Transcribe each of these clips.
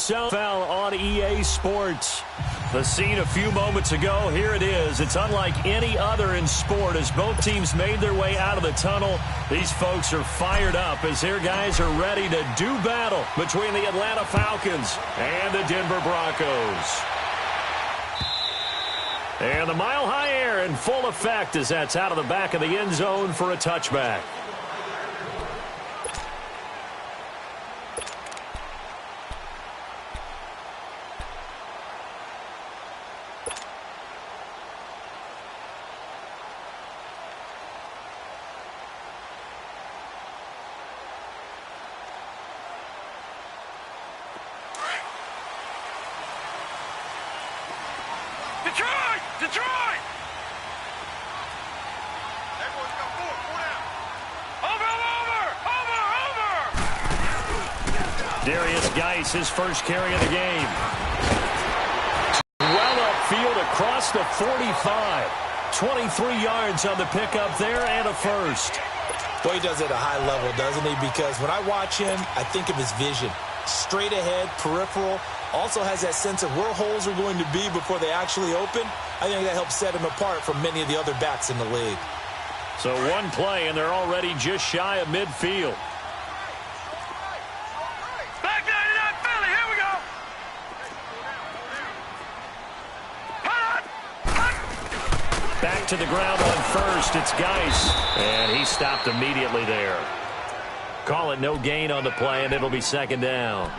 zone foul on EA Sports. The scene a few moments ago, here it is. It's unlike any other in sport as both teams made their way out of the tunnel. These folks are fired up as their guys are ready to do battle between the Atlanta Falcons and the Denver Broncos. And the mile-high air in full effect as that's out of the back of the end zone for a touchback. Detroit! Everyone's got four down. Over! Darius Geis, his first carry of the game. Well upfield across the 45. 23 yards on the pickup there and a first. Well, he does it at a high level, doesn't he? Because when I watch him, I think of his vision. Straight ahead, peripheral. Also has that sense of where holes are going to be before they actually open. I think that helps set him apart from many of the other backs in the league. So one play, and they're already just shy of midfield. Back 99 Philly, here we go. Back to the ground on first. It's Geis, and he stopped immediately there. Call it no gain on the play, and it'll be second down.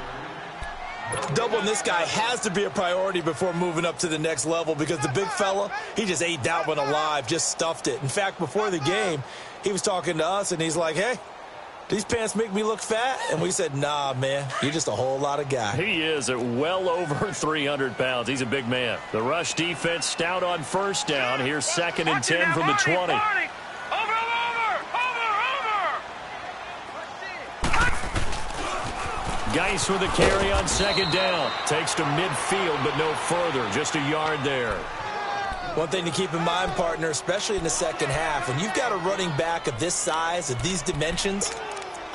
Doubling this guy has to be a priority before moving up to the next level because the big fella, he just ate that one alive, just stuffed it. In fact, before the game, he was talking to us, and he's like, hey, these pants make me look fat? And we said, nah, man, you're just a whole lot of guy. He is at well over 300 pounds. He's a big man. The rush defense stout on first down. Here's 2nd and 10 from the 20. Geis with a carry on second down. Takes to midfield, but no further. Just a yard there. One thing to keep in mind, partner, especially in the second half, when you've got a running back of this size, of these dimensions,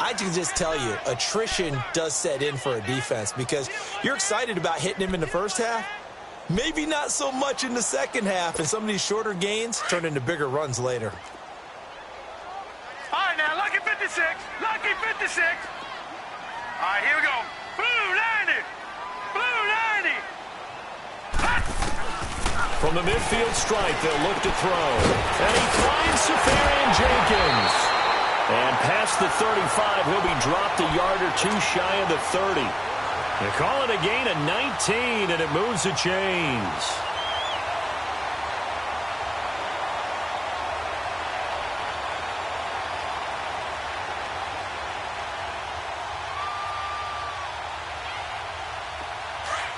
I can just tell you, attrition does set in for a defense because you're excited about hitting him in the first half. Maybe not so much in the second half, and some of these shorter gains turn into bigger runs later. All right, now, lucky 56. Lucky 56. All right, here we go. Blue 90. Blue 90. From the midfield stripe, they'll look to throw. And he finds Safarian Jenkins. And past the 35, he'll be dropped a yard or two shy of the 30. They call it a gain of 19, and it moves the chains.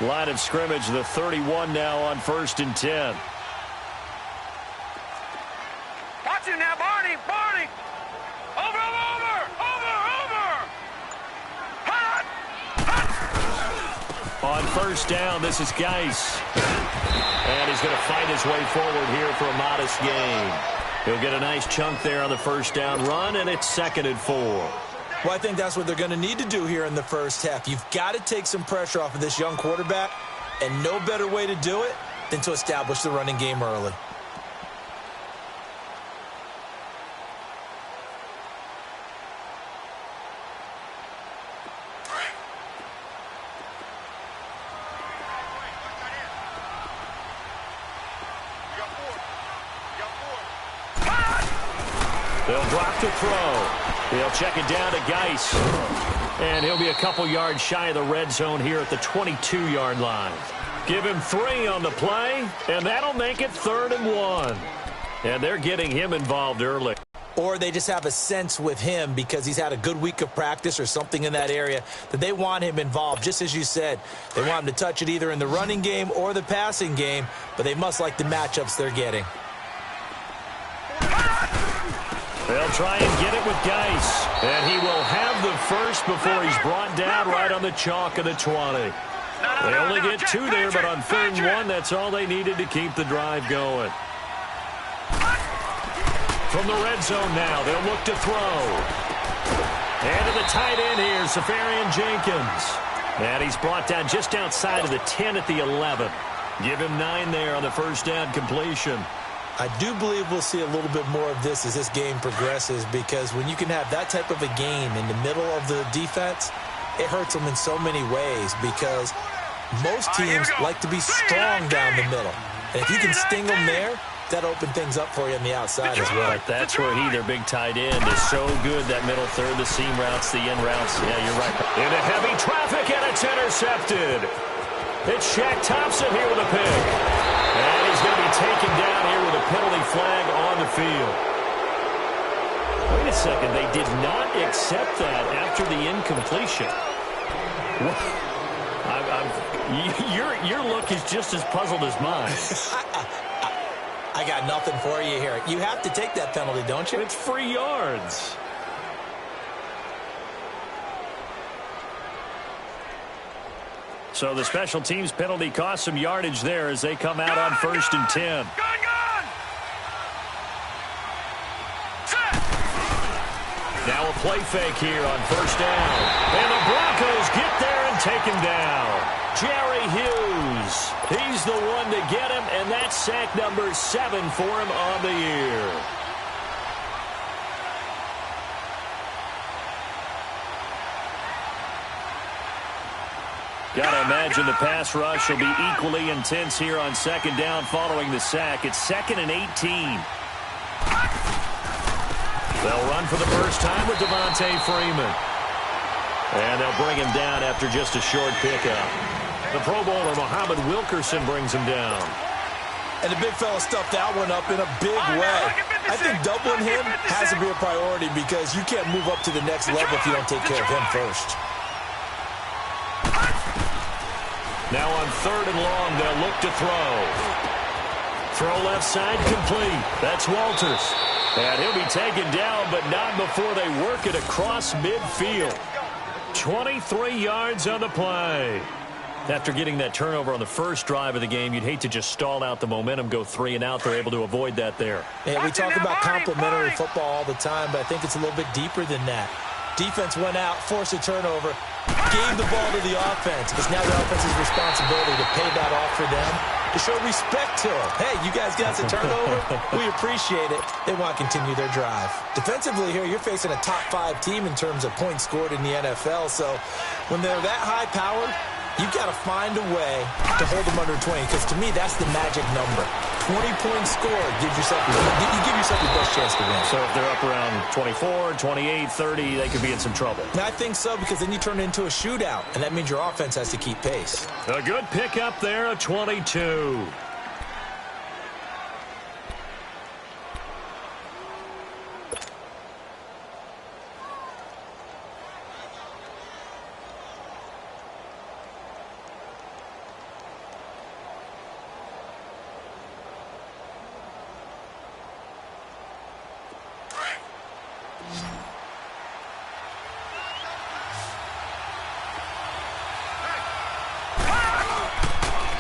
Line of scrimmage, the 31 now on 1st and 10. Watch him now, Barney. Barney. Over. On first down, this is Geis. And he's going to fight his way forward here for a modest gain. He'll get a nice chunk there on the first down run, and it's 2nd and 4. Well, I think that's what they're going to need to do here in the first half. You've got to take some pressure off of this young quarterback, and no better way to do it than to establish the running game early. They'll drop to throw. They'll check it down to Geis. And he'll be a couple yards shy of the red zone here at the 22-yard line. Give him 3 on the play, and that'll make it 3rd and 1. And they're getting him involved early. Or they just have a sense with him because he's had a good week of practice or something in that area that they want him involved. Just as you said, they want him to touch it either in the running game or the passing game, but they must like the matchups they're getting. They'll try and get it with Geis. And he will have the first before he's brought down right on the chalk of the 20. They only get 2 there, but on 3rd and 1, that's all they needed to keep the drive going. From the red zone now, they'll look to throw. And to the tight end here, Safarian Jenkins. And he's brought down just outside of the 10 at the 11. Give him 9 there on the first down completion. I do believe we'll see a little bit more of this as this game progresses, because when you can have that type of a game in the middle of the defense, it hurts them in so many ways, because most teams like to be strong down the middle. And if you can sting them there, that'll open things up for you on the outside as well. But that's where their big tight end, is so good, that middle third, the seam routes, the in routes. Yeah, you're right. Into heavy traffic, and it's intercepted. It's Shaq Thompson here with a pick. And he's going to be taken down here with a penalty flag on the field. Wait a second. They did not accept that after the incompletion. Your look is just as puzzled as mine. I got nothing for you here. You have to take that penalty, don't you? It's free yards. So the special teams penalty cost some yardage there as they come out on 1st and 10. Now a play fake here on 1st down. And the Broncos get there and take him down. Jerry Hughes, he's the one to get him, and that's sack number 7 for him on the year. Got to imagine the pass rush will be equally intense here on 2nd down following the sack. It's 2nd and 18. They'll run for the first time with Devontae Freeman. And they'll bring him down after just a short pickup. The Pro Bowler, Muhammad Wilkerson, brings him down. And the big fella stuffed that one up in a big way. I think doubling him has to be a priority, because you can't move up to the next level if you don't take care of him first. Now on 3rd and long, they'll look to throw. Throw left side complete. That's Walters. And he'll be taken down, but not before they work it across midfield. 23 yards on the play. After getting that turnover on the first drive of the game, you'd hate to just stall out the momentum, go 3 and out. They're able to avoid that there. Yeah, we talk about complementary football all the time, but I think it's a little bit deeper than that. Defense went out, forced a turnover, gave the ball to the offense. It's now the offense's responsibility to pay that off for them, to show respect to them. Hey, you guys got a turnover? We appreciate it. They want to continue their drive. Defensively here, you're facing a top 5 team in terms of points scored in the NFL. So when they're that high-powered, you've got to find a way to hold them under 20, because to me, that's the magic number. 20 points scored gives yourself, you give yourself your best chance to win. So if they're up around 24, 28, 30, they could be in some trouble. And I think so, because then you turn it into a shootout, and that means your offense has to keep pace. A good pickup there, a 22.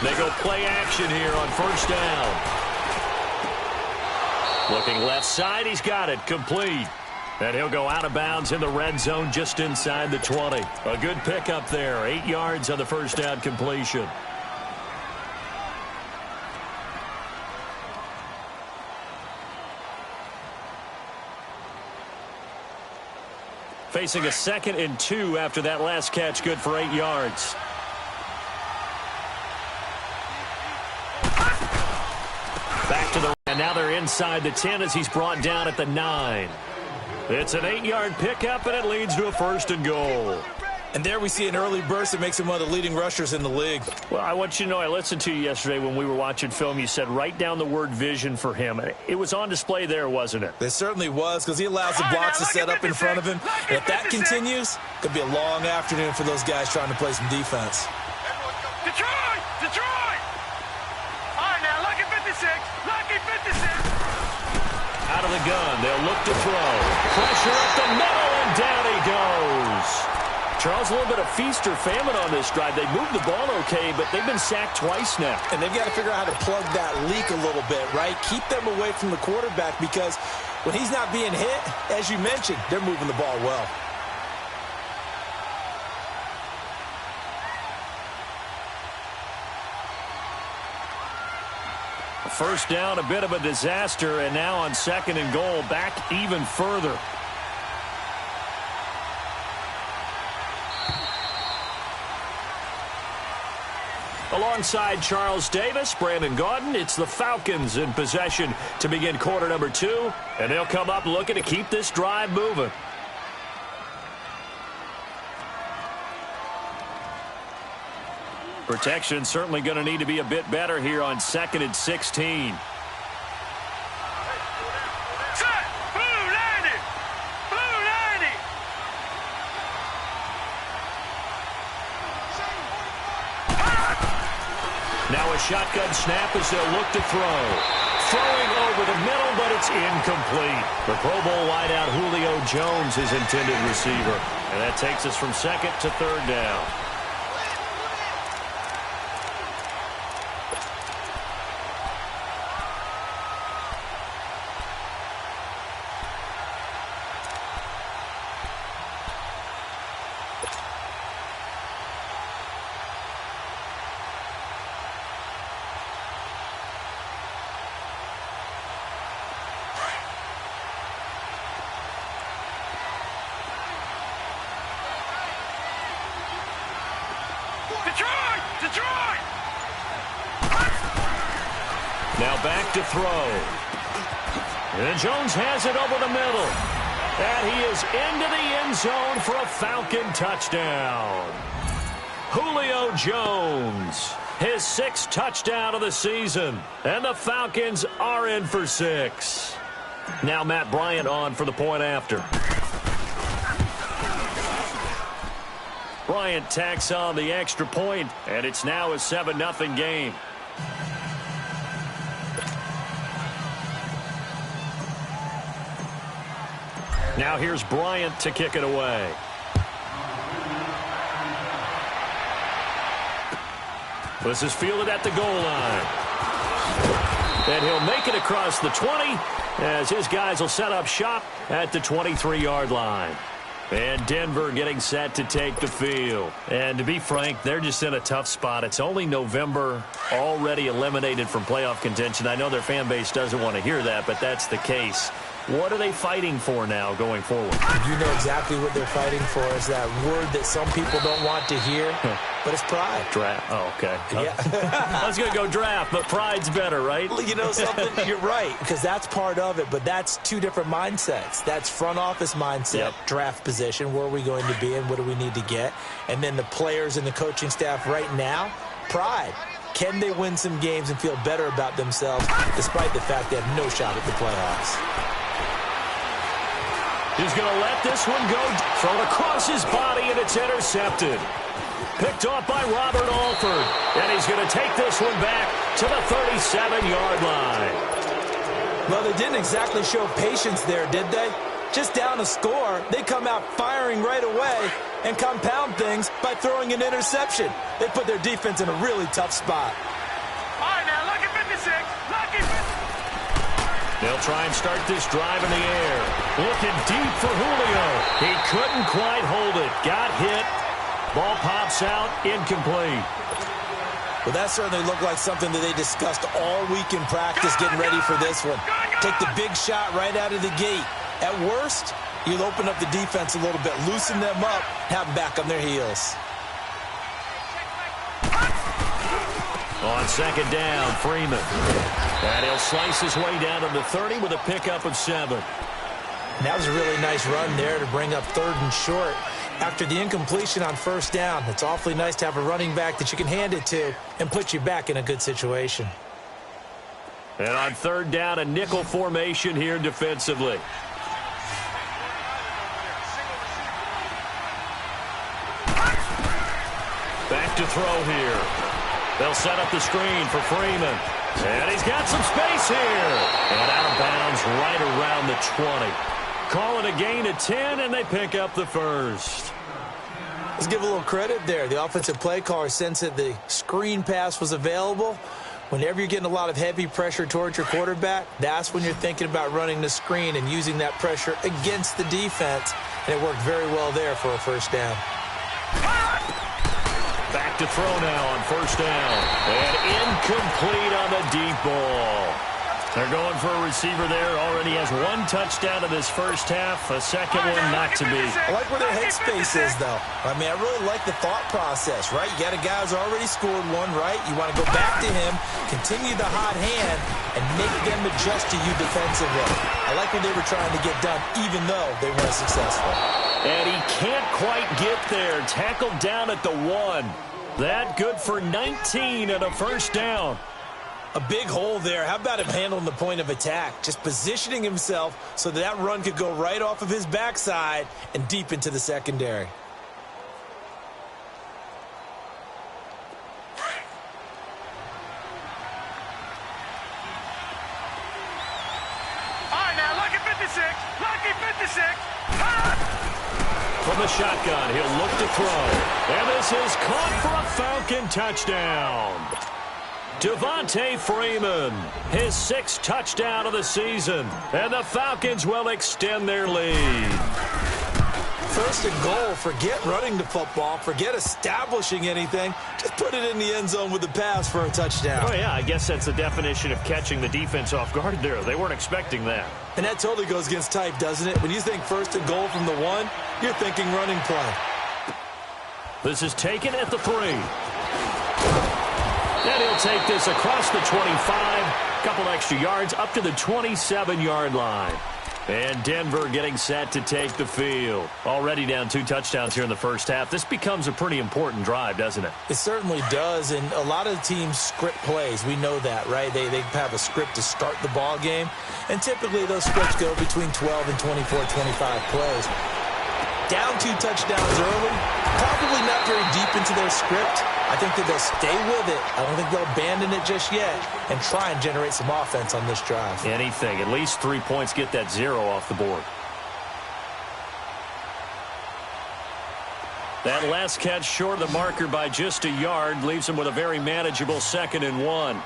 They go play action here on 1st down. Looking left side, he's got it, complete. And he'll go out of bounds in the red zone just inside the 20. A good pickup there, 8 yards on the 1st down completion. Facing a 2nd and 2 after that last catch, good for 8 yards. Back to the, and now they're inside the 10 as he's brought down at the 9. It's an 8-yard pickup, and it leads to a 1st and goal. And there we see an early burst that makes him one of the leading rushers in the league. Well, I want you to know, I listened to you yesterday when we were watching film. You said write down the word vision for him. It was on display there, wasn't it? It certainly was, because he allows the blocks to set up in front of him. And if that continues, it could be a long afternoon for those guys trying to play some defense. Detroit! Detroit! All right, now, lucky 56. Lucky 56. Out of the gun, they'll look to throw. Pressure up the middle, and down he goes. Charles, a little bit of feast or famine on this drive. They moved the ball okay, but they've been sacked twice now. And they've got to figure out how to plug that leak a little bit, right? Keep them away from the quarterback, because when he's not being hit, as you mentioned, they're moving the ball well. First down, a bit of a disaster, and now on 2nd and goal, back even further. Alongside Charles Davis, Brandon Gaudin, it's the Falcons in possession to begin quarter number 2, and they'll come up looking to keep this drive moving. Protection certainly going to need to be a bit better here on 2nd and 16. Now a shotgun snap as they'll look to throw. Throwing over the middle, but it's incomplete. The Pro Bowl wideout Julio Jones is intended receiver. And that takes us from 2nd to 3rd down. Detroit! Now back to throw. And Jones has it over the middle. And he is into the end zone for a Falcon touchdown. Julio Jones, his 6th touchdown of the season. And the Falcons are in for 6. Now Matt Bryant on for the point after. Bryant tacks on the extra point, and it's now a 7-0 game. Now here's Bryant to kick it away. This is fielded at the goal line. And he'll make it across the 20 as his guys will set up shop at the 23-yard line. And Denver getting set to take the field. And to be frank, they're just in a tough spot. It's only November, already eliminated from playoff contention. I know their fan base doesn't want to hear that, but that's the case. What are they fighting for now going forward? You know exactly what they're fighting for. Is that word that some people don't want to hear, but it's pride. Draft. Oh, okay. Yeah. I was going to go draft, but pride's better, right? You know something? You're right, because that's part of it, but that's two different mindsets. That's front office mindset, draft position, where are we going to be and what do we need to get? And then the players and the coaching staff right now, pride. Can they win some games and feel better about themselves despite the fact they have no shot at the playoffs? He's going to let this one go. Thrown across his body, and it's intercepted. Picked off by Robert Alford. And he's going to take this one back to the 37-yard line. Well, they didn't exactly show patience there, did they? Just down a score, they come out firing right away and compound things by throwing an interception. They put their defense in a really tough spot. All right, now, lucky 56. Lucky 56. They'll try and start this drive in the air. Looking deep for Julio. He couldn't quite hold it. Got hit. Ball pops out. Incomplete. Well, that certainly looked like something that they discussed all week in practice getting ready for this one. Take the big shot right out of the gate. At worst, you'll open up the defense a little bit, loosen them up, have them back on their heels. On 2nd down, Freeman. And he'll slice his way down to the 30 with a pickup of 7. And that was a really nice run there to bring up 3rd and short. After the incompletion on 1st down, it's awfully nice to have a running back that you can hand it to and put you back in a good situation. And on 3rd down, a nickel formation here defensively. Back to throw here. They'll set up the screen for Freeman. And he's got some space here. And out of bounds right around the 20. Call it a gain of 10, and they pick up the first. Let's give a little credit there. The offensive play caller sensed that the screen pass was available. Whenever you're getting a lot of heavy pressure towards your quarterback, that's when you're thinking about running the screen and using that pressure against the defense. And it worked very well there for a 1st down. Back to throw now on first down. And incomplete on the deep ball. They're going for a receiver there. Already has one touchdown in this first half. A second one not to be. I like where their headspace is, though. I mean, I really like the thought process, right? You got a guy who's already scored one, right? You want to go back to him, continue the hot hand, and make them adjust to you defensively. I like what they were trying to get done, even though they weren't successful. And he can't quite get there. Tackled down at the 1. That good for 19 and a first down. A big hole there. How about him handling the point of attack? Just positioning himself so that run could go right off of his backside and deep into the secondary. All right, now, lucky 56. Lucky 56. From the shotgun, he'll look to throw. And this is caught for a Falcon touchdown. Devontae Freeman, his 6th touchdown of the season. And the Falcons will extend their lead. First and goal, forget running the football, forget establishing anything. Just put it in the end zone with the pass for a touchdown. Oh, yeah, I guess that's the definition of catching the defense off guard there. They weren't expecting that. And that totally goes against type, doesn't it? When you think first and goal from the 1, you're thinking running play. This is taken at the 3. And he'll take this across the 25. Couple extra yards up to the 27-yard line. And Denver getting set to take the field. Already down 2 touchdowns here in the first half. This becomes a pretty important drive, doesn't it? It certainly does, and a lot of teams script plays. We know that, right? They have a script to start the ball game, and typically those scripts go between 12 and 24, 25 plays. Down 2 touchdowns early, probably not very deep into their script. I think that they'll stay with it. I don't think they'll abandon it just yet and try and generate some offense on this drive. Anything. At least 3 points, get that 0 off the board. That last catch short of the marker by just a yard leaves him with a very manageable 2nd and 1.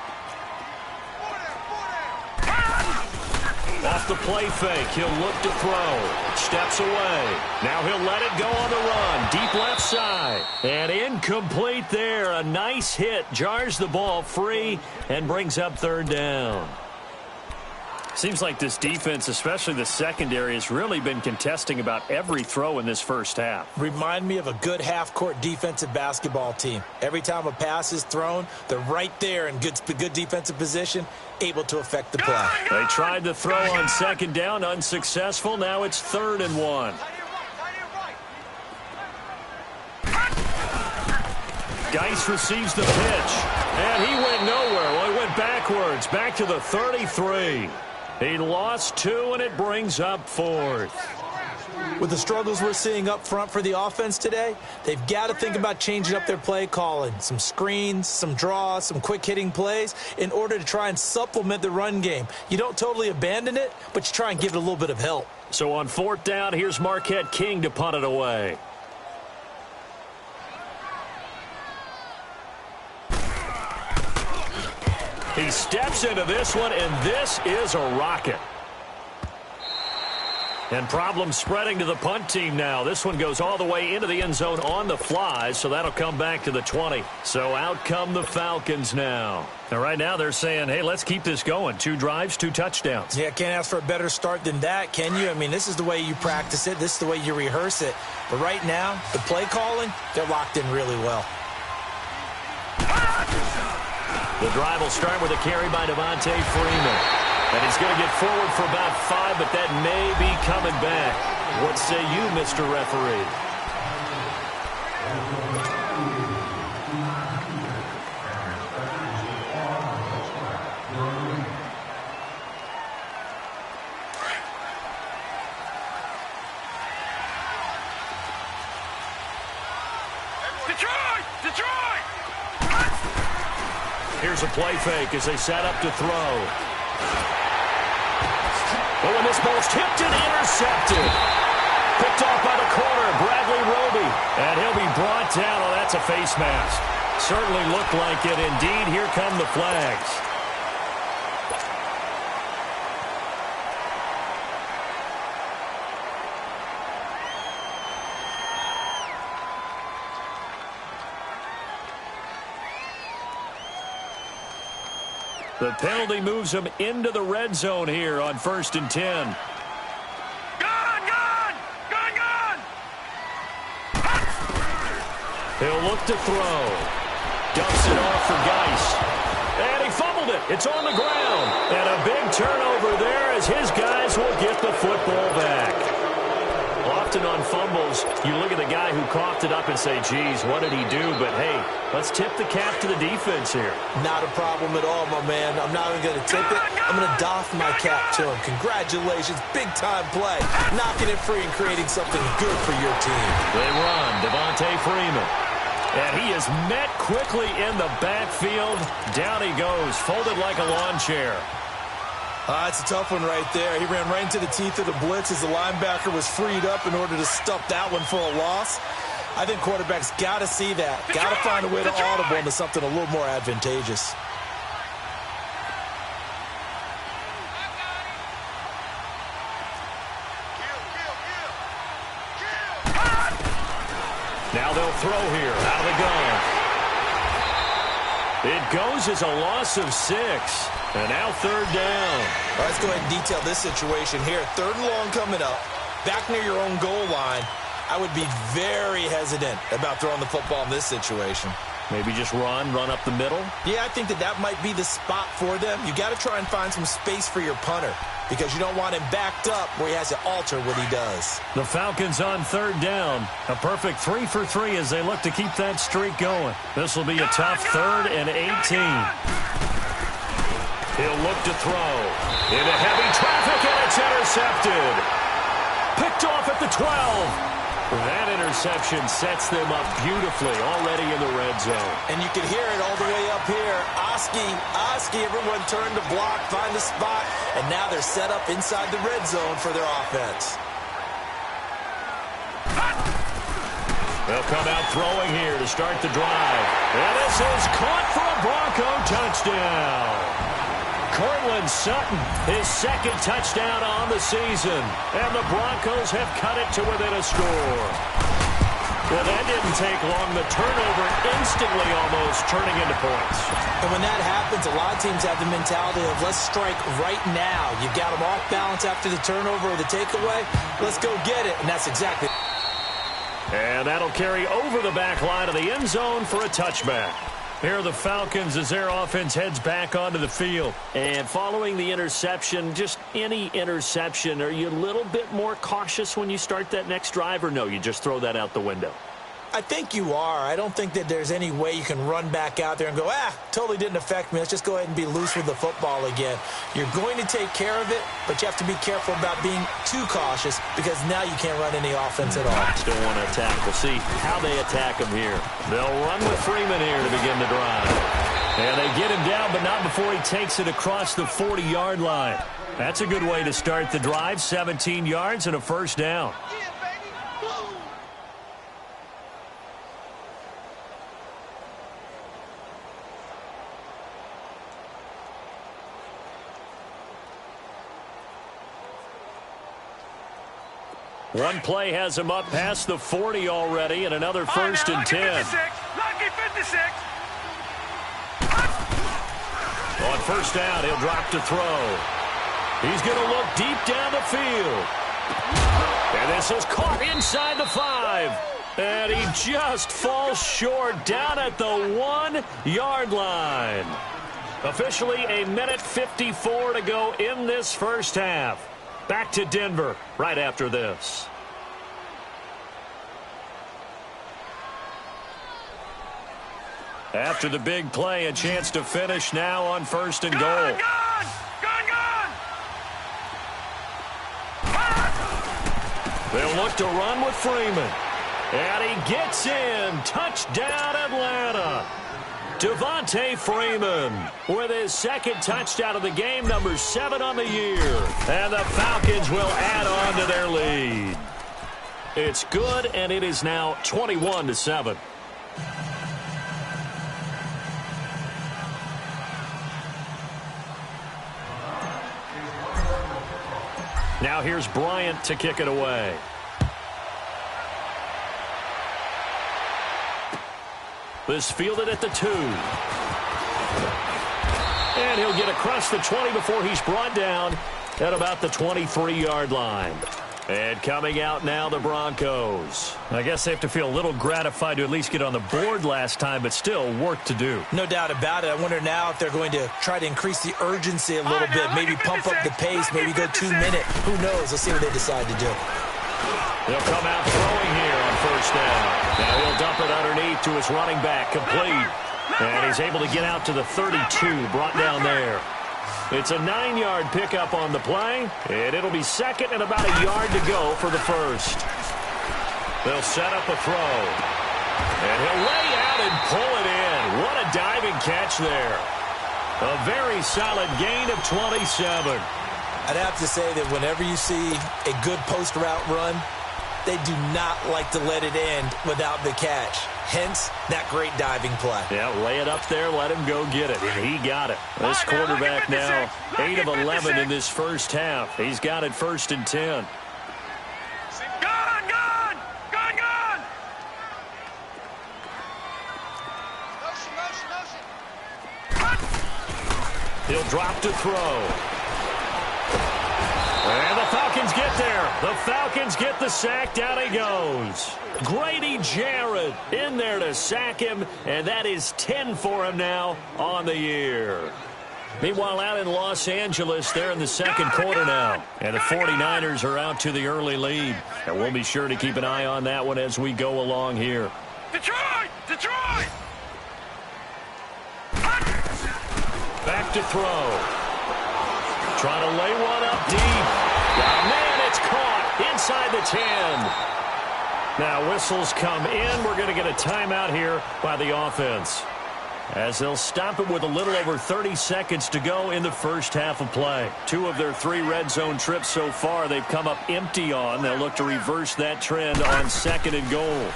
Off the play fake, he'll look to throw. Steps away. Now he'll let it go on the run. Deep left side. And incomplete there. A nice hit. Jars the ball free and brings up 3rd down. Seems like this defense, especially the secondary, has really been contesting about every throw in this first half. Remind me of a good half-court defensive basketball team. Every time a pass is thrown, they're right there in good defensive position, able to affect the play. They tried to throw on 2nd down, unsuccessful. Now it's 3rd and 1. Geis receives the pitch, and he went nowhere. Well, he went backwards, back to the 33. He lost 2, and it brings up 4th. With the struggles we're seeing up front for the offense today, they've got to think about changing up their play calling. Some screens, some draws, some quick-hitting plays in order to try and supplement the run game. You don't totally abandon it, but you try and give it a little bit of help. So on 4th down, here's Marquette King to punt it away. He steps into this one, and this is a rocket. And problems spreading to the punt team now. This one goes all the way into the end zone on the fly, so that'll come back to the 20. So out come the Falcons now. And right now they're saying, hey, let's keep this going. 2 drives, 2 touchdowns. Yeah, can't ask for a better start than that, can you? I mean, this is the way you practice it. This is the way you rehearse it. But right now, the play calling, they're locked in really well. The drive will start with a carry by Devontae Freeman. And he's going to get forward for about 5, but that may be coming back. What say you, Mr. Referee? Detroit! Here's a play fake as they set up to throw. Oh, and this ball's tipped and intercepted. Picked off by the corner, Bradley Roby. And he'll be brought down. Oh, that's a face mask. Certainly looked like it. Indeed, here come the flags. The penalty moves him into the red zone here on 1st and 10. He'll look to throw. Dumps it off for Geis. And he fumbled it. It's on the ground. And a big turnover there as his guys will get the football back. Often on fumbles, you look at the guy who coughed it up and say, geez, what did he do? But, hey, let's tip the cap to the defense here. Not a problem at all, my man. I'm not even going to tip it. I'm going to doff my cap to him. Congratulations. Big-time play. Knocking it free and creating something good for your team. They run. Devontae Freeman. And he is met quickly in the backfield. Down he goes, folded like a lawn chair. It's a tough one right there. He ran right into the teeth of the blitz as the linebacker was freed up in order to stuff that one for a loss. I think quarterbacks got to see that. Got to find a way to audible into something a little more advantageous. Now they'll throw here out of the gun. It goes as a loss of 6. And now 3rd down. All right, let's go ahead and detail this situation here. 3rd and long coming up. Back near your own goal line. I would be very hesitant about throwing the football in this situation. Maybe just run up the middle? Yeah, I think that might be the spot for them. You got to try and find some space for your punter because you don't want him backed up where he has to alter what he does. The Falcons on 3rd down. A perfect 3 for 3 as they look to keep that streak going. This will be a tough 3rd and 18. He'll look to throw. Into heavy traffic, and it's intercepted. Picked off at the 12. That interception sets them up beautifully already in the red zone. And you can hear it all the way up here. Oski, everyone turned to block, find the spot, and now they're set up inside the red zone for their offense. They'll come out throwing here to start the drive. And this is caught for a Bronco touchdown. Cortland Sutton, his 2nd touchdown on the season. And the Broncos have cut it to within a score. Well, that didn't take long. The turnover instantly almost turning into points. And when that happens, a lot of teams have the mentality of let's strike right now. You've got them off balance after the turnover or the takeaway. Let's go get it. And that's exactly. And that'll carry over the back line of the end zone for a touchback. Here are the Falcons as their offense heads back onto the field. And following the interception, just any interception, are you a little bit more cautious when you start that next drive, or no, you just throw that out the window? I think you are. I don't think that there's any way you can run back out there and go, totally didn't affect me. Let's just go ahead and be loose with the football again. You're going to take care of it, but you have to be careful about being too cautious because now you can't run any offense at all. Still want to attack. We'll see how they attack him here. They'll run with Freeman here to begin the drive. And they get him down, but not before he takes it across the 40-yard line. That's a good way to start the drive. 17 yards and a 1st down. One play has him up past the 40 already, and another 1st and 10. Lucky 56. On 1st down, he'll drop to throw. He's going to look deep down the field. And this is caught inside the 5. And he just falls short down at the 1-yard line. Officially a minute 54 to go in this 1st half. Back to Denver right after this. After the big play, a chance to finish now on 1st and goal. They'll look to run with Freeman. And he gets in. Touchdown, Atlanta. Devontae Freeman with his 2nd touchdown of the game, number 7 on the year. And the Falcons will add on to their lead. It's good, and it is now 21-7. Now here's Bryant to kick it away. This fielded at the 2. And he'll he'll get across the 20 before he's brought down at about the 23-yard line. And coming out now, the Broncos. I guess they have to feel a little gratified to at least get on the board last time, but still work to do. No doubt about it. I wonder now if they're going to try to increase the urgency a little bit, maybe pump up the pace, maybe go 2 minutes. Who knows? Let's see what they decide to do. They'll come out throwing here on first down. Now he'll dump it underneath to his running back, complete. And he's able to get out to the 32, brought down there. It's a 9-yard pickup on the play, and it'll be second and about a yard to go for the first. They'll set up a throw. And he'll lay out and pull it in. What a diving catch there. A very solid gain of 27. I'd have to say that whenever you see a good post route run, they do not like to let it end without the catch. Hence, that great diving play. Yeah, lay it up there, let him go get it, and he got it. This quarterback now, 8 of 11 in this first half. He's got it 1st and 10. Gone! He'll drop to throw. And the Falcons get there. The Falcons get the sack. Down he goes. Grady Jarrett in there to sack him, and that is 10 for him now on the year. Meanwhile, out in Los Angeles, they're in the second quarter now, and the 49ers are out to the early lead. And we'll be sure to keep an eye on that one as we go along here. Detroit! Back to throw. Trying to lay one up deep. Oh, man, it's caught inside the 10. Now whistles come in. We're going to get a timeout here by the offense, as they'll stop it with a little over 30 seconds to go in the first half of play. 2 of their 3 red zone trips so far they've come up empty on. They'll look to reverse that trend on 2nd and goal.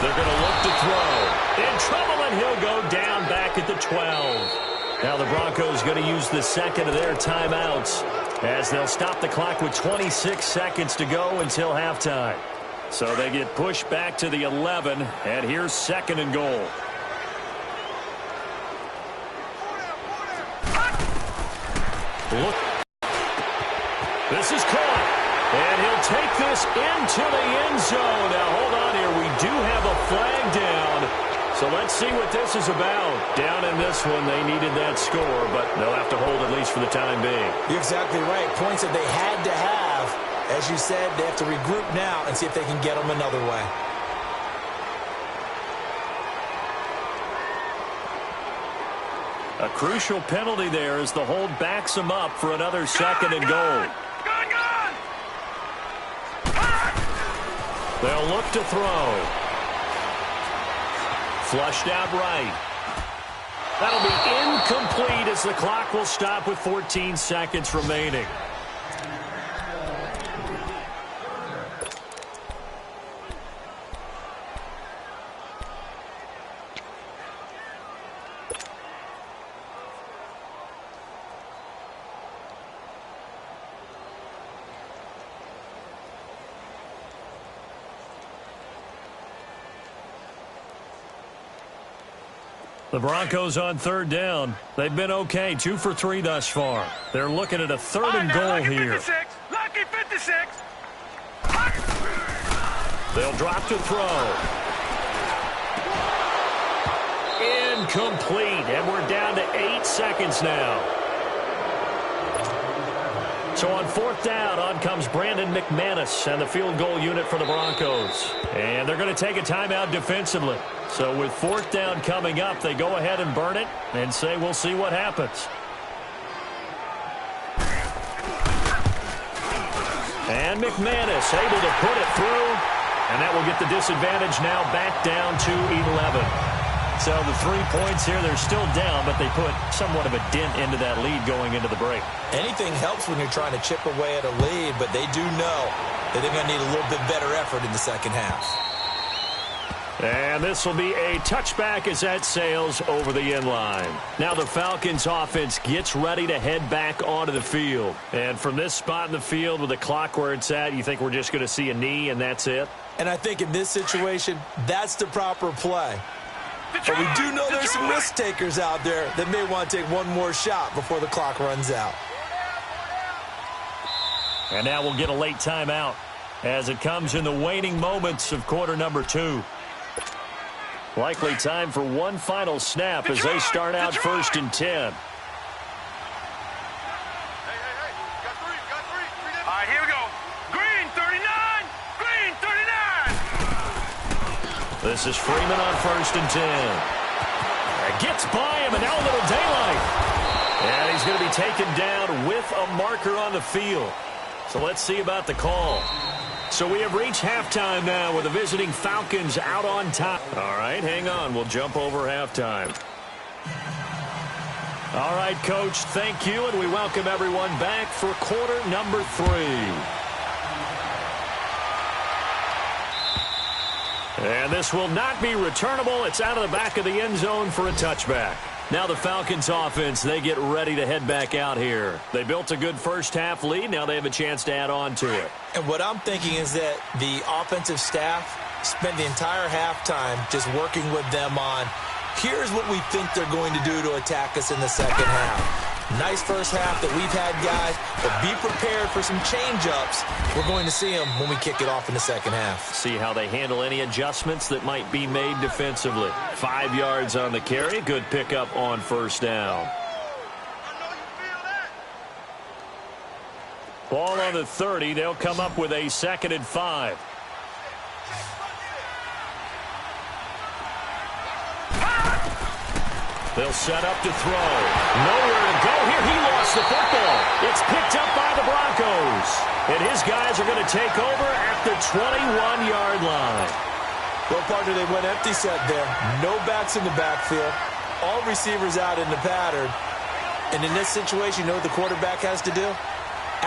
They're going to look to throw. In trouble, and he'll go down back at the 12. Now the Broncos going to use the second of their timeouts, as they'll stop the clock with 26 seconds to go until halftime. So they get pushed back to the 11, and here's 2nd and goal. Look. This is caught, and he'll take this into the end zone. Now hold on here. We do have a flag down. So let's see what this is about. Down in this one, they needed that score, but they'll have to hold at least for the time being. You're exactly right. Points that they had to have. As you said, they have to regroup now and see if they can get them another way. A crucial penalty there as the hold backs them up for another 2nd and goal. Gone! They'll look to throw. Flushed out right. That'll be incomplete as the clock will stop with 14 seconds remaining. The Broncos on 3rd down. They've been okay, 2 for 3 thus far. They're looking at a 3rd and goal here. Lucky 56. They'll drop to throw. Incomplete, and we're down to 8 seconds now. So on 4th down, on comes Brandon McManus and the field goal unit for the Broncos. And they're going to take a timeout defensively. So with 4th down coming up, they go ahead and burn it and say we'll see what happens. And McManus able to put it through, and that will get the disadvantage now back down to 11. So the 3 points here, they're still down, but they put somewhat of a dent into that lead going into the break. Anything helps when you're trying to chip away at a lead, but they do know that they're going to need a little bit better effort in the second half. And this will be a touchback as that sails over the end line. Now the Falcons offense gets ready to head back onto the field. And from this spot in the field with the clock where it's at, you think we're just going to see a knee and that's it? And I think in this situation, that's the proper play. But we do know there's some risk takers out there that may want to take one more shot before the clock runs out. And now we'll get a late timeout as it comes in the waning moments of quarter number 2. Likely time for one final snap as they start out 1st and 10. All right, here we go. Green 39. Green 39. This is Freeman on 1st and 10. It gets by him, and now a little daylight. And he's going to be taken down with a marker on the field. So let's see about the call. So we have reached halftime now with the visiting Falcons out on top. All right, hang on. We'll jump over halftime. All right, Coach, thank you, and we welcome everyone back for quarter number 3. And this will not be returnable. It's out of the back of the end zone for a touchback. Now the Falcons offense, they get ready to head back out here. They built a good first half lead. Now they have a chance to add on to it. And what I'm thinking is that the offensive staff spent the entire halftime just working with them on, here's what we think they're going to do to attack us in the second half. Nice first half that we've had, guys, but be prepared for some change-ups. We're going to see them when we kick it off in the second half. See how they handle any adjustments that might be made defensively. 5 yards on the carry. Good pickup on first down. Ball on the 30. They'll come up with a 2nd and 5. They'll set up to throw. Nowhere to go here. He lost the football. It's picked up by the Broncos. And his guys are going to take over at the 21-yard line. Well, partner, they went empty set there. No backs in the backfield. All receivers out in the pattern. And in this situation, you know what the quarterback has to do?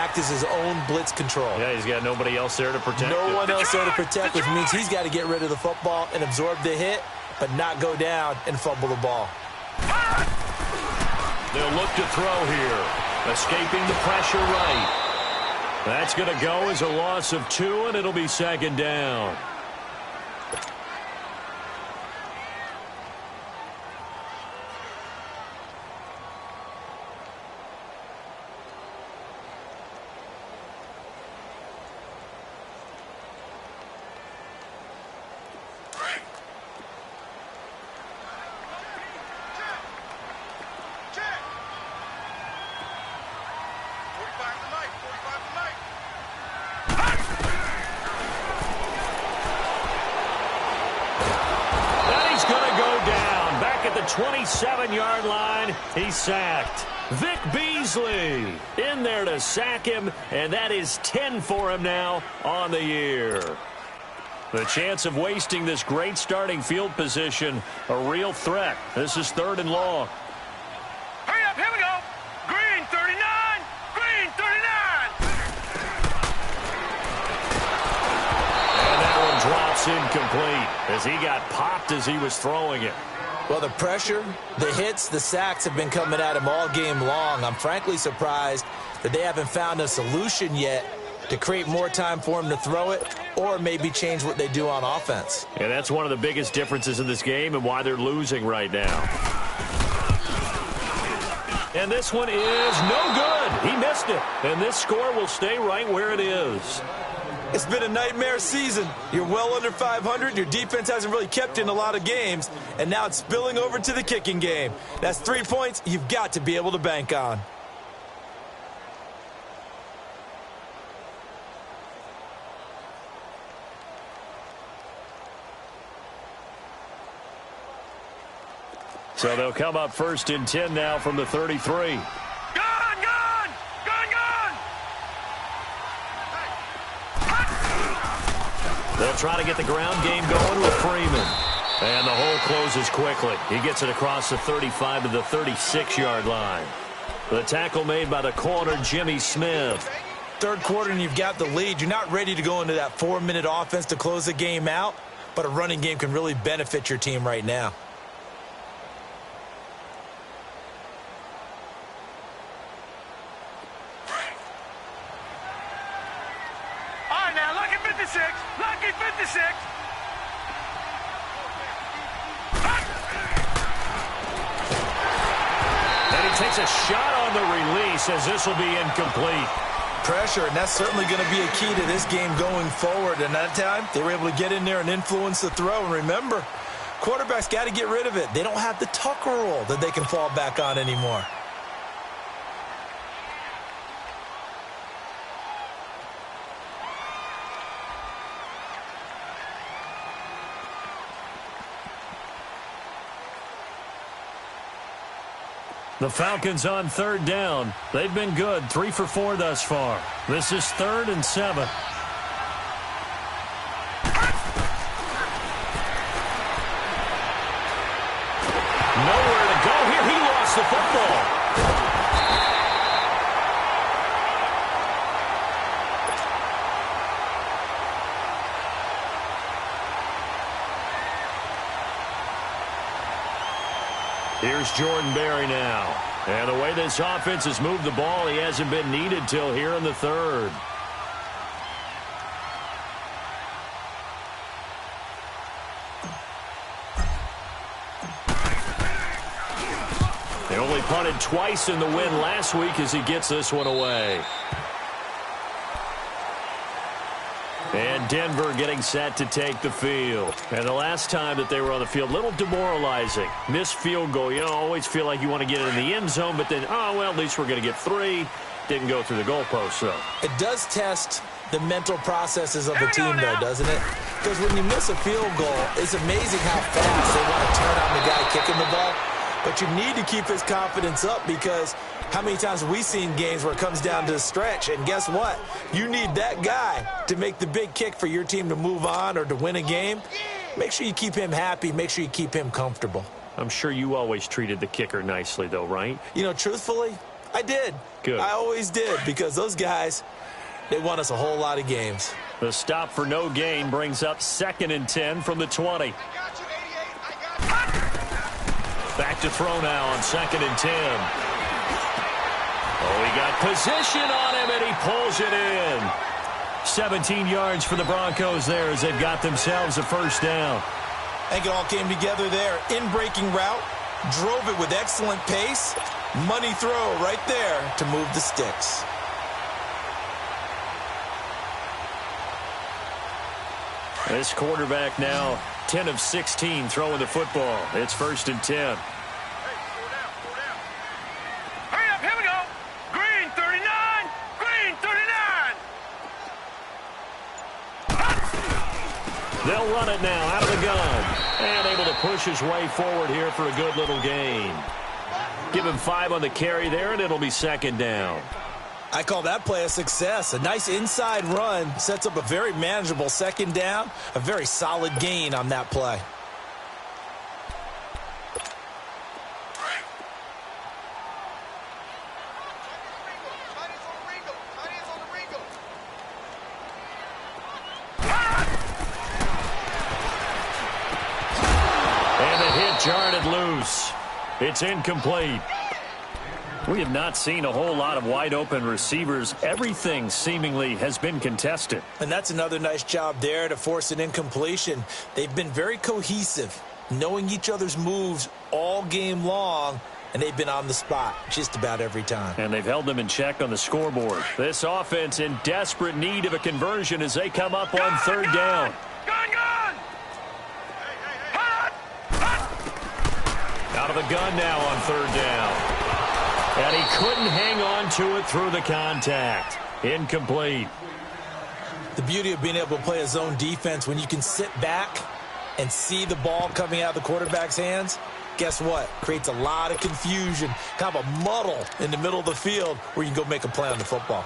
Act as his own blitz control. Yeah, he's got nobody else there to protect. No one else there to protect, which means he's got to get rid of the football and absorb the hit, but not go down and fumble the ball. They'll look to throw here. Escaping the pressure right. That's going to go as a loss of 2, and it'll be 2nd down. He's going to go down. Back at the 27-yard line, he's sacked. Vic Beasley in there to sack him, and that is 10 for him now on the year. The chance of wasting this great starting field position, a real threat. This is 3rd and long. Hurry up, here we go. Green 39. Green 39. And that one drops incomplete as he got popped as he was throwing it. Well, the pressure, the hits, the sacks have been coming at him all game long. I'm frankly surprised that they haven't found a solution yet to create more time for him to throw it or maybe change what they do on offense. And that's one of the biggest differences in this game and why they're losing right now. And this one is no good. He missed it. And this score will stay right where it is. It's been a nightmare season. You're well under 500. Your defense hasn't really kept in a lot of games. And now it's spilling over to the kicking game. That's 3 points you've got to be able to bank on. So they'll come up 1st and 10 now from the 33. They'll try to get the ground game going with Freeman. And the hole closes quickly. He gets it across the 35 to the 36-yard line. The tackle made by the corner, Jimmy Smith. Third quarter and you've got the lead. You're not ready to go into that 4-minute offense to close the game out, but a running game can really benefit your team right now. Lucky 56. takes a shot on the release as this will be incomplete. Pressure, and that's certainly going to be a key to this game going forward. And that time, they were able to get in there and influence the throw. And remember, quarterbacks got to get rid of it. They don't have the Tucker rule that they can fall back on anymore. The Falcons on third down. They've been good, 3 for 4 thus far. This is 3rd and 7. Nowhere to go here. He lost the football. Here's Jordan Berry now. And the way this offense has moved the ball, he hasn't been needed till here in the 3rd. They only punted twice in the win last week as he gets this one away. And Denver getting set to take the field. And the last time that they were on the field, a little demoralizing. Missed field goal. You know, always feel like you want to get it in the end zone, but then, oh, well, at least we're going to get 3. Didn't go through the goalpost, though. It does test the mental processes of a team, though, doesn't it? Because when you miss a field goal, it's amazing how fast they want to turn on the guy kicking the ball. But you need to keep his confidence up because how many times have we seen games where it comes down to the stretch? And guess what? You need that guy to make the big kick for your team to move on or to win a game. Make sure you keep him happy. Make sure you keep him comfortable. I'm sure you always treated the kicker nicely, though, right? You know, truthfully, I did. Good. I always did because those guys, they won us a whole lot of games. The stop for no gain brings up 2nd and 10 from the 20. Back to throw now on 2nd and 10. Oh, he got position on him, and he pulls it in. 17 yards for the Broncos there as they've got themselves a first down. I think it all came together there. In-breaking route, drove it with excellent pace. Money throw right there to move the sticks. This quarterback now 10 of 16 throwing the football. It's 1st and 10. Hurry up, here we go. Green 39, green 39. They'll run it now out of the gun. And able to push his way forward here for a good little gain. Give him 5 on the carry there, and it'll be 2nd down. I call that play a success. A nice inside run sets up a very manageable 2nd down. A very solid gain on that play. And the hit jarred loose. It's incomplete. We have not seen a whole lot of wide-open receivers. Everything seemingly has been contested. And that's another nice job there to force an incompletion. They've been very cohesive, knowing each other's moves all game long, and they've been on the spot just about every time. And they've held them in check on the scoreboard. This offense in desperate need of a conversion as they come up on 3rd down. Gun! Out of the gun now on 3rd down. And he couldn't hang on to it through the contact. Incomplete. The beauty of being able to play a zone defense when you can sit back and see the ball coming out of the quarterback's hands, guess what? Creates a lot of confusion, kind of a muddle in the middle of the field where you can go make a play on the football.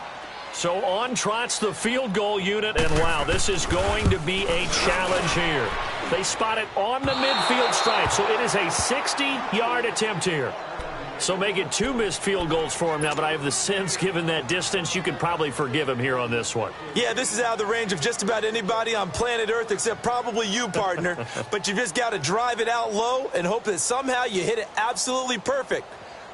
So on trots the field goal unit, and wow, this is going to be a challenge here. They spot it on the midfield stripe, so it is a 60-yard attempt here. So make it 2 missed field goals for him now, but I have the sense, given that distance, you could probably forgive him here on this one. Yeah, this is out of the range of just about anybody on planet Earth except probably you, partner. But you just got to drive it out low and hope that somehow you hit it absolutely perfect.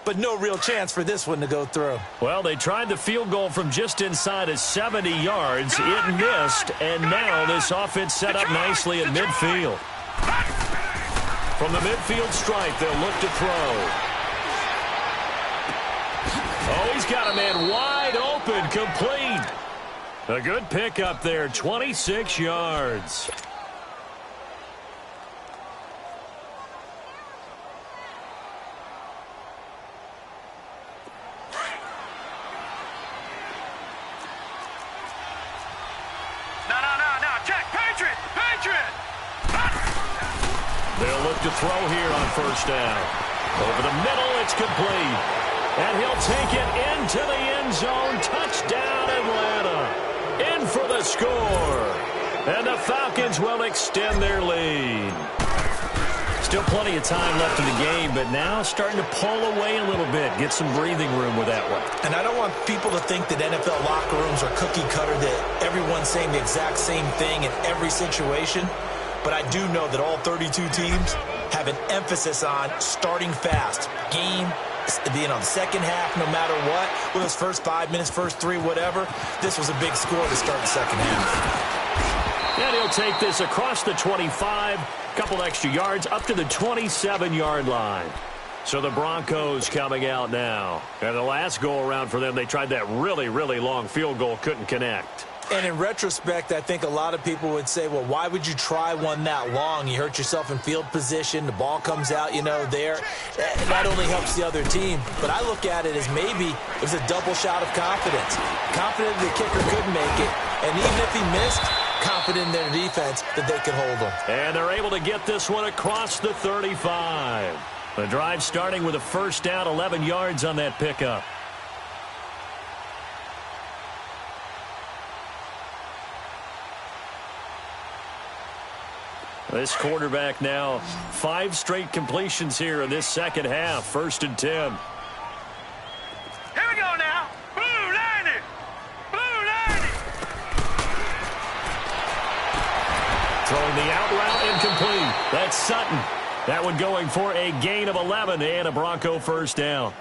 But no real chance for this one to go through. Well, they tried the field goal from just inside of 70 yards. It missed, and now this offense set up nicely at midfield. From the midfield stripe, they'll look to throw. He's got a man wide open, complete. A good pickup there, 26 yards. They'll look to throw here on first down. Over the middle, it's complete. And he'll take it into the end zone. Touchdown, Atlanta. In for the score. And the Falcons will extend their lead. Still plenty of time left in the game, but now starting to pull away a little bit. Get some breathing room with that one. And I don't want people to think that NFL locker rooms are cookie cutter, that everyone's saying the exact same thing in every situation. But I do know that all 32 teams have an emphasis on starting fast. Game, the second half, no matter what, with those first 5 minutes, first 3, whatever, this was a big score to start the second half. And he'll take this across the 25, couple extra yards, up to the 27-yard line. So the Broncos coming out now. And the last go-around for them, they tried that really, really long field goal, couldn't connect. And in retrospect, I think a lot of people would say, well, why would you try one that long? You hurt yourself in field position. The ball comes out, there. That only helps the other team. But I look at it as maybe it was a double shot of confidence. Confident the kicker could make it. And even if he missed, confident in their defense that they could hold him. And they're able to get this one across the 35. The drive starting with a first down, 11 yards on that pickup. This quarterback now, 5 straight completions here in this second half. 1st and 10. Here we go now. Blue 90. Blue 90. Throwing the out route incomplete. That's Sutton. That one going for a gain of 11 and a Bronco first down.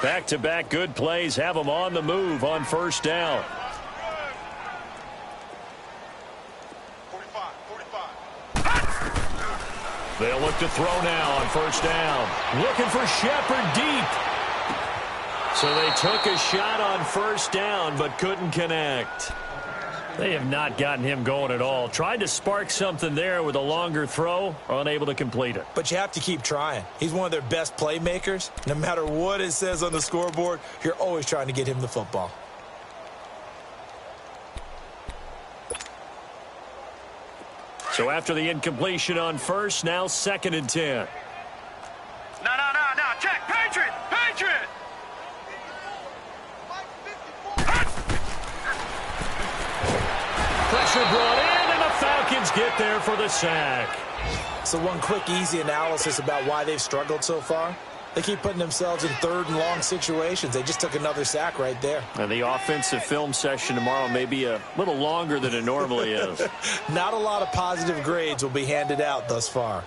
Back-to-back good plays have them on the move on first down. 45. They'll look to throw now on first down. Looking for Shepard deep. So they took a shot on first down but couldn't connect. They have not gotten him going at all. Tried to spark something there with a longer throw, unable to complete it. But you have to keep trying. He's one of their best playmakers. No matter what it says on the scoreboard, you're always trying to get him the football. So after the incompletion on first, now 2nd and 10. No. Check. Patriot. Pressure brought in, and the Falcons get there for the sack. So one quick, easy analysis about why they've struggled so far. They keep putting themselves in 3rd and long situations. They just took another sack right there. And the offensive film session tomorrow may be a little longer than it normally is. Not a lot of positive grades will be handed out thus far.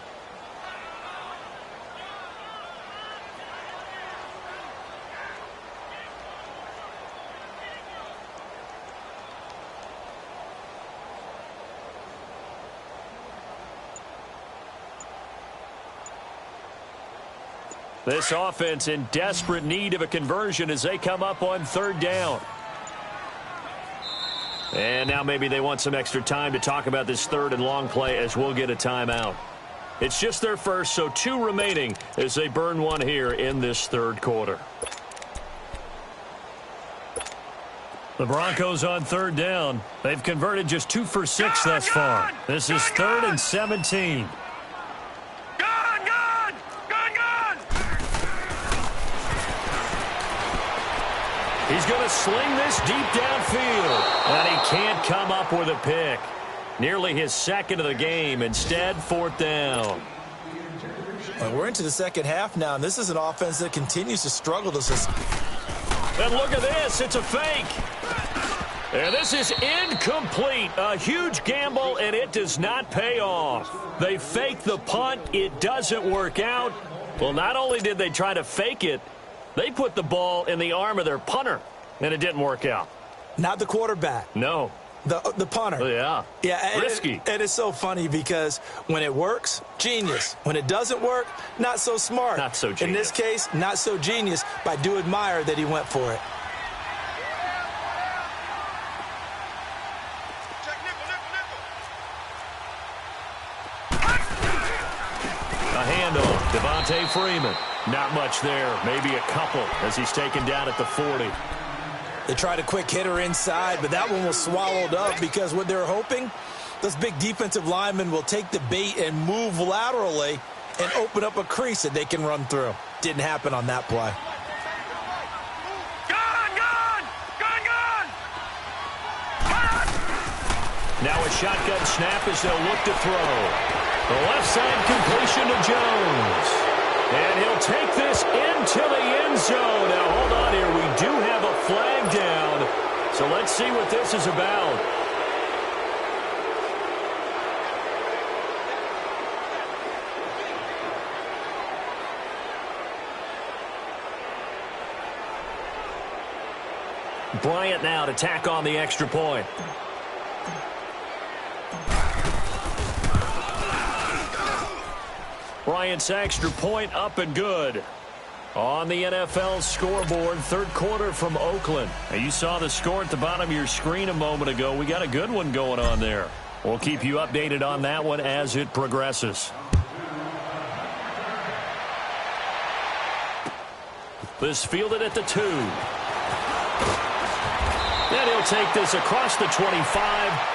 This offense in desperate need of a conversion as they come up on 3rd down. And now maybe they want some extra time to talk about this 3rd and long play as we'll get a timeout. It's just their first, so 2 remaining as they burn one here in this 3rd quarter. The Broncos on 3rd down. They've converted just 2 for 6 thus far. This is 3rd and 17. He's going to sling this deep downfield, and he can't come up with a pick. Nearly his 2nd of the game. Instead, 4th down. Well, we're into the second half now, and this is an offense that continues to struggle to sustain. And look at this. It's a fake. And this is incomplete. A huge gamble, and it does not pay off. They fake the punt. It doesn't work out. Well, not only did they try to fake it, They put the ball in the arm of their punter, and it didn't work out. Not the quarterback. No. The punter. Yeah. Yeah. Risky. And it's so funny because when it works, genius. When it doesn't work, not so smart. Not so genius. In this case, not so genius, but I do admire that he went for it. A handoff. Devontae Freeman. Not much there. Maybe a couple as he's taken down at the 40. They tried a quick hitter inside, but that one was swallowed up because what they're hoping, those big defensive linemen will take the bait and move laterally and open up a crease that they can run through. Didn't happen on that play. Now a shotgun snap as they'll look to throw. The left side completion to Jones. And he'll take this into the end zone. Now, hold on here. We do have a flag down. So let's see what this is about. Bryant now to tack on the extra point. Bryant's extra point up and good. On the NFL scoreboard, third quarter from Oakland. Now, you saw the score at the bottom of your screen a moment ago. We got a good one going on there. We'll keep you updated on that one as it progresses. This fielded at the 2. Then he'll take this across the 25.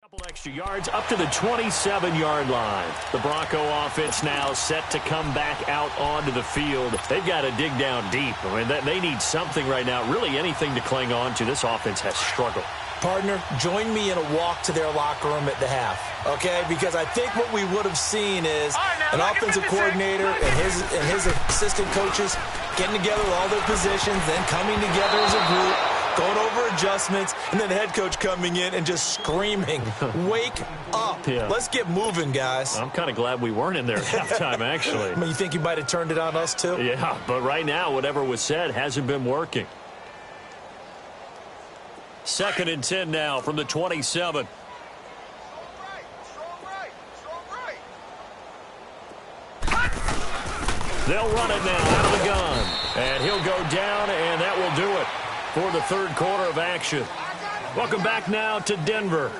Couple extra yards up to the 27-yard line. The Bronco offense now set to come back out onto the field. They've got to dig down deep. I mean, they need something right now, really anything to cling on to. This offense has struggled. Partner, join me in a walk to their locker room at the half, okay? Because I think what we would have seen is an offensive coordinator and his assistant coaches getting together with all their positions, then coming together as a group, going over adjustments, and then the head coach coming in and just screaming, wake up. Yeah. Let's get moving, guys. I'm kind of glad we weren't in there at halftime, actually. I mean, you think you might have turned it on us, too? Yeah, but right now, whatever was said hasn't been working. 2nd and 10 now from the 27. They'll run it now out of the gun. And he'll go down, and that will do it for the third quarter of action. Welcome back now to Denver.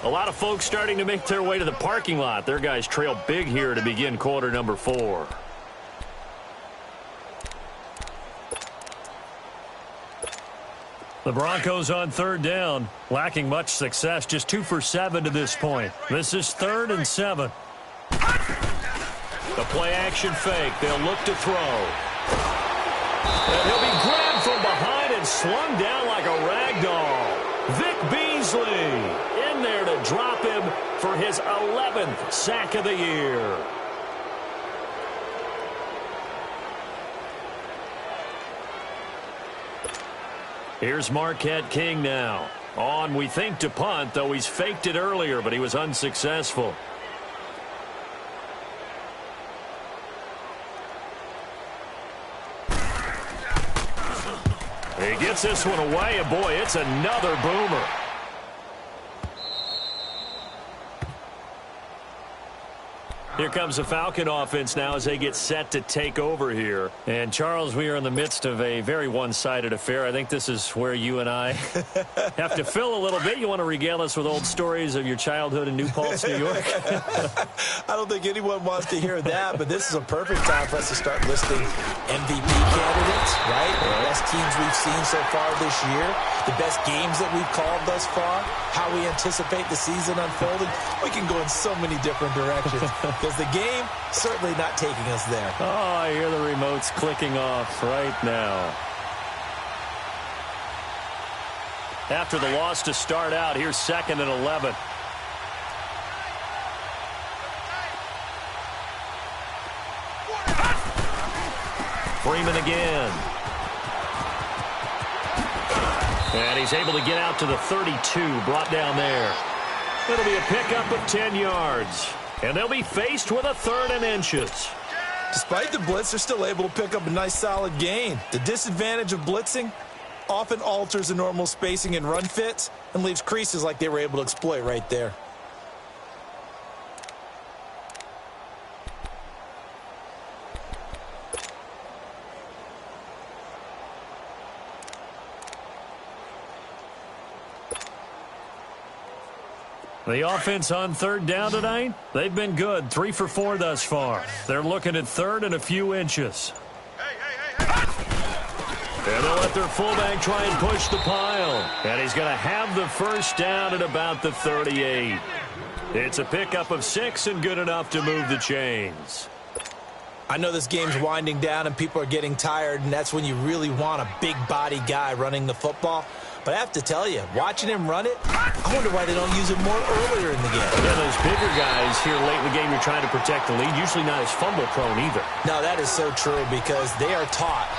A lot of folks starting to make their way to the parking lot. Their guys trail big here to begin quarter number 4. The Broncos on third down, lacking much success, just 2 for 7 to this point. This is 3rd and 7. The play action fake. They'll look to throw. And he'll be grabbed from behind and slung down like a rag doll. Vic Beasley in there to drop him for his 11th sack of the year. Here's Marquette King now. On, we think, to punt, though he's faked it earlier, but he was unsuccessful. He gets this one away, and boy, it's another boomer. Here comes the Falcon offense now as they get set to take over here. And, Charles, we are in the midst of a very one-sided affair. I think this is where you and I have to fill a little bit. You want to regale us with old stories of your childhood in New Paltz, New York? I don't think anyone wants to hear that, but this is a perfect time for us to start listing MVP candidates, right? The best teams we've seen so far this year, the best games that we've called thus far, how we anticipate the season unfolding. We can go in so many different directions. Because the game certainly not taking us there. Oh, I hear the remotes clicking off right now. after the loss to start out. Here's 2nd and 11. Freeman again. And he's able to get out to the 32, brought down there. It'll be a pickup of 10 yards. And they'll be faced with a 3rd and inches. Despite the blitz, they're still able to pick up a nice solid gain. The disadvantage of blitzing often alters the normal spacing and run fits and leaves creases like they were able to exploit right there. The offense on 3rd down tonight, they've been good. 3 for 4 thus far. They're looking at 3rd and a few inches. And they'll let their fullback try and push the pile. And he's going to have the 1st down at about the 38. It's a pickup of 6 and good enough to move the chains. I know this game's winding down and people are getting tired, and that's when you really want a big body guy running the football. But I have to tell you, watching him run it, I wonder why they don't use it more earlier in the game. Yeah, those bigger guys here late in the game, you're trying to protect the lead, usually not as fumble prone either. No, that is so true because they are taught,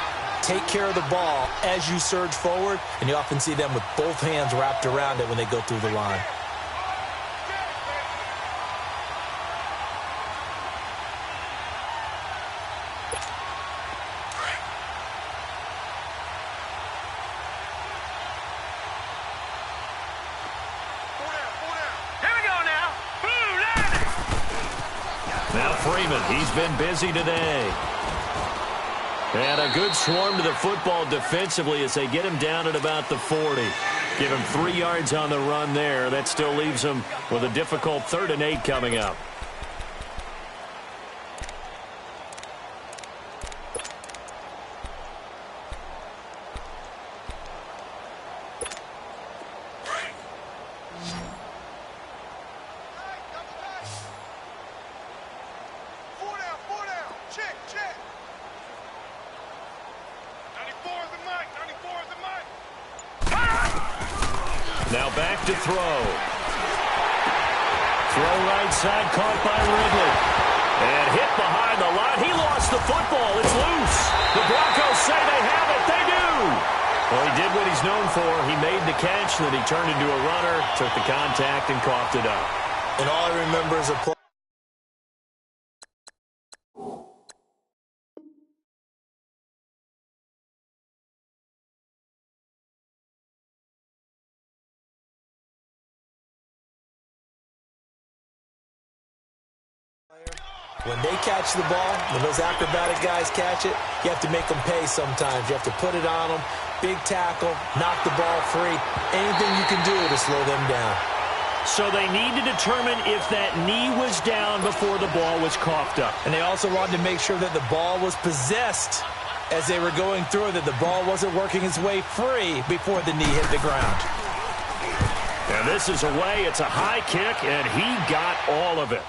take care of the ball as you surge forward, and you often see them with both hands wrapped around it when they go through the line. Freeman, he's been busy today. And a good swarm to the football defensively as they get him down at about the 40. Give him 3 yards on the run there. That still leaves him with a difficult 3rd and 8 coming up. Now back to throw. Throw right side, caught by Ridley. And hit behind the line. He lost the football. It's loose. The Broncos say they have it. They do. Well, he did what he's known for. He made the catch, then he turned into a runner, took the contact, and coughed it up. And all I remember is a play. When they catch the ball, when those acrobatic guys catch it, you have to make them pay sometimes. You have to put it on them, big tackle, knock the ball free, anything you can do to slow them down. So they need to determine if that knee was down before the ball was coughed up. And they also wanted to make sure that the ball was possessed as they were going through, that the ball wasn't working its way free before the knee hit the ground. And this is away. It's a high kick, and he got all of it.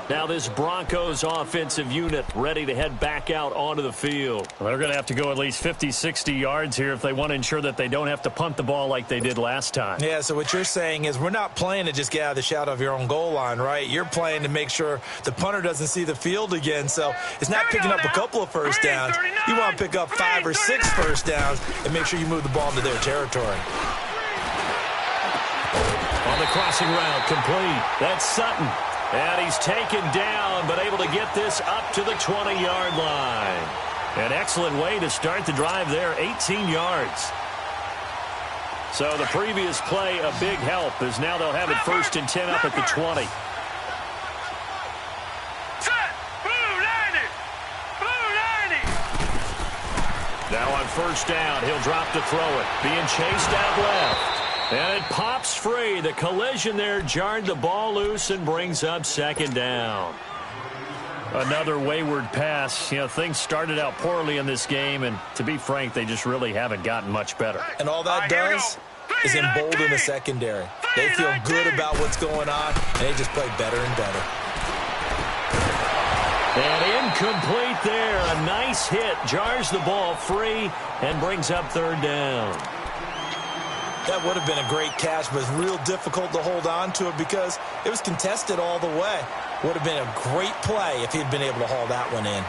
Now this Broncos offensive unit ready to head back out onto the field. Well, they're going to have to go at least 50, 60 yards here if they want to ensure that they don't have to punt the ball like they did last time. Yeah, so what you're saying is we're not playing to just get out of the shadow of your own goal line, right? You're playing to make sure the punter doesn't see the field again. So it's not picking up a couple of first downs. You want to pick up 5 or 6 first downs and make sure you move the ball into their territory. On the crossing route, complete. That's Sutton. And he's taken down, but able to get this up to the 20-yard line. An excellent way to start the drive there, 18 yards. So the previous play, a big help, as now they'll have it 1st and 10 up at the 20. Now on 1st down, he'll drop to throw it. Being chased out left. And it pops free. The collision there jarred the ball loose and brings up 2nd down. Another wayward pass. You know, things started out poorly in this game, and to be frank, they just really haven't gotten much better. And all that does is embolden the secondary. They feel good about what's going on, and they just play better and better. And incomplete there. A nice hit. Jars the ball free and brings up third down. That would have been a great catch, but it's real difficult to hold on to it because it was contested all the way. Would have been a great play if he'd been able to haul that one in.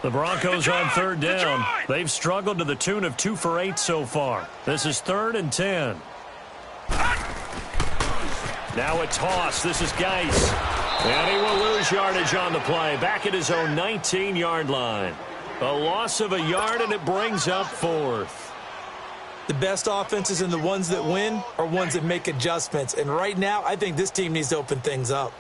The Broncos on third down. They've struggled to the tune of 2 for 8 so far. This is 3rd and 10. Now a toss. This is Geis. And he will lose yardage on the play. Back at his own 19-yard line. A loss of a yard, and it brings up 4th. The best offenses and the ones that win are ones that make adjustments. And right now, I think this team needs to open things up.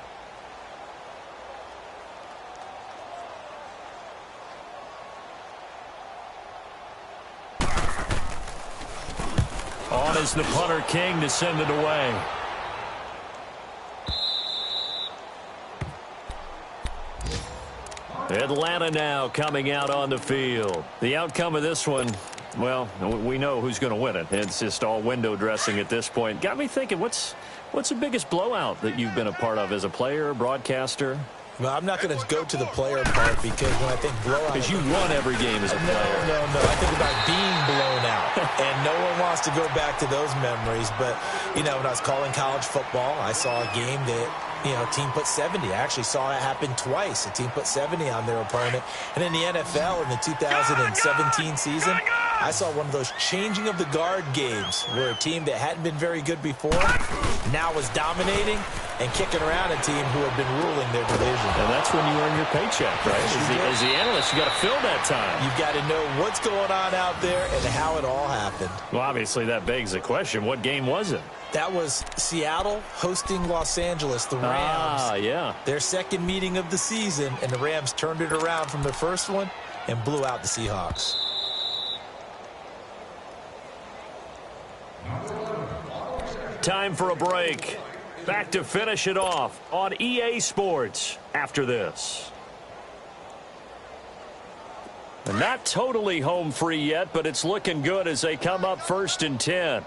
On is the punter, King, to send it away. Atlanta now coming out on the field. The outcome of this one, well, we know who's going to win it. It's just all window dressing at this point. Got me thinking, what's the biggest blowout that you've been a part of as a player, broadcaster? Well, I'm not going to go to the player part because when I think blowout... Because you won every game as a player. No. I think about being blown out. And no one wants to go back to those memories. But, you know, when I was calling college football, I saw a game that, you know, a team put 70. I actually saw it happen twice. A team put 70 on their opponent. And in the NFL in the 2017 season, I saw one of those changing of the guard games where a team that hadn't been very good before now was dominating and kicking around a team who had been ruling their division. And that's when you earn your paycheck, right? As the analyst, you got to fill that time. You've got to know what's going on out there and how it all happened. Well, obviously that begs the question, what game was it? That was Seattle hosting Los Angeles, the Rams. Ah, yeah. Their second meeting of the season, and the Rams turned it around from their first one and blew out the Seahawks. Time for a break. Back to finish it off on EA Sports after this. And not totally home free yet, but it's looking good as they come up 1st and 10.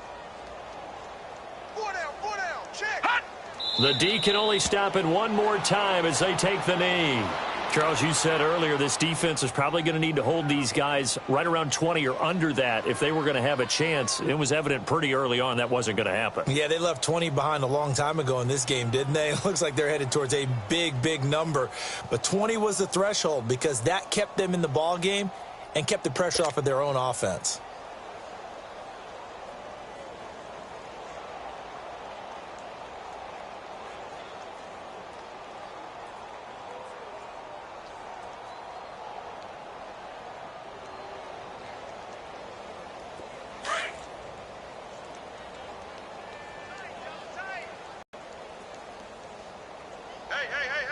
The D can only stop it one more time as they take the knee. Charles, you said earlier this defense is probably going to need to hold these guys right around 20 or under that if they were going to have a chance. It was evident pretty early on that wasn't going to happen. Yeah, they left 20 behind a long time ago in this game, didn't they? It looks like they're headed towards a big number. But 20 was the threshold because that kept them in the ball game and kept the pressure off of their own offense.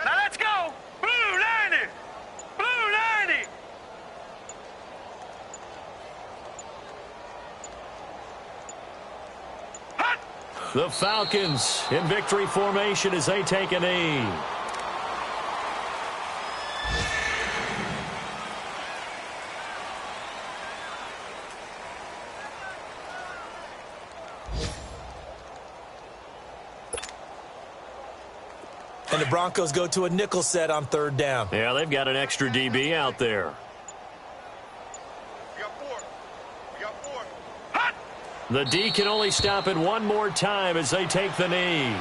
Now let's go! Blue 90! Blue 90! Hut! The Falcons in victory formation as they take a knee. And the Broncos go to a nickel set on 3rd down. Yeah, they've got an extra DB out there. We got four. Hut! The D can only stop it one more time as they take the knee.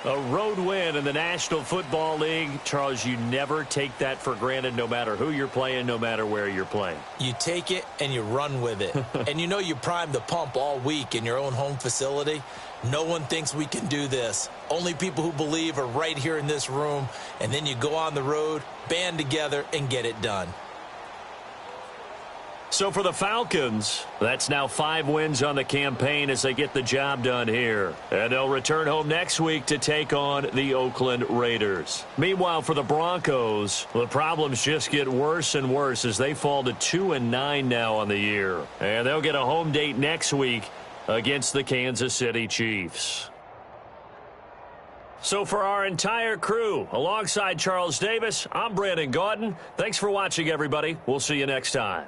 A road win in the National Football League. Charles, you never take that for granted no matter who you're playing, no matter where you're playing. You take it and you run with it. And you know you primed the pump all week in your own home facility. No one thinks we can do this. Only people who believe are right here in this room. And then you go on the road, band together, and get it done. So for the Falcons, that's now 5 wins on the campaign as they get the job done here. And they'll return home next week to take on the Oakland Raiders. Meanwhile, for the Broncos, the problems just get worse and worse as they fall to 2-9 now on the year. And they'll get a home date next week against the Kansas City Chiefs. So for our entire crew, alongside Charles Davis, I'm Brandon Gaudin. Thanks for watching, everybody. We'll see you next time.